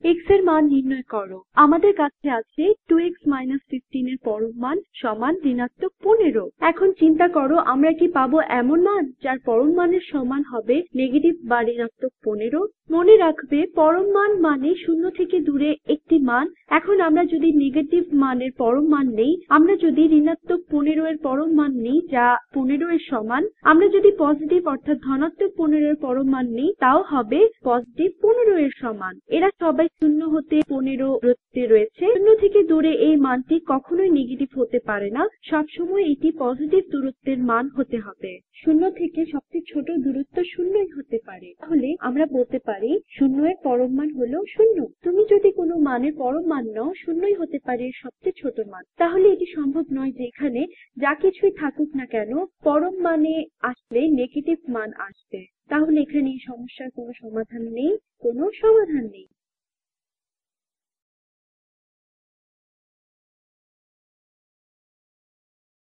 x এর মান নির্ণয় করো। আমাদের কাছে আছে 2x - 15 এর পরম মান সমান ঋণাত্মক 15। এখন চিন্তা করো আমরা কি পাবো এমন মান যার পরম মানের সমান হবে নেগেটিভ বা ঋণাত্মক 15। মনে রাখবে পরম মান মানে শূন্য থেকে দূরে একটি মান। এখন আমরা যদি নেগেটিভ মানের পরম মান নেই, আমরা যদি ঋণাত্মক 15 এর পরম মান নেই যা 15 এর সমান, আমরা যদি পজিটিভ অর্থাৎ ধনাত্মক 15 এর পরম মান নেই তাও হবে পজিটিভ 15 এর সমান। এরা সবাই শূন্য হতে 15 দূরত্বে রয়েছে। শূন্য থেকে দূরে এই মানটি কখনোই নেগেটিভ হতে পারে না, সবসময় এটি পজিটিভ দূরত্বের মান হতে হবে। শূন্য থেকে সবচেয়ে ছোট দূরত্ব শূন্যই হতে পারে। তাহলে আমরা বলতে পারি শূন্য এর পরম মান হলো শূন্য। তুমি যদি কোনো মানের পরম মান নাও, শূন্যই হতে পারে সবচেয়ে ছোট মান। তাহলে এটি সম্ভব নয় যে এখানে যা কিছুই থাকুক না কেন পরম মানে আসলে নেগেটিভ মান আসবে। তাহলে এখানে এই সমস্যার কোনো সমাধান নেই।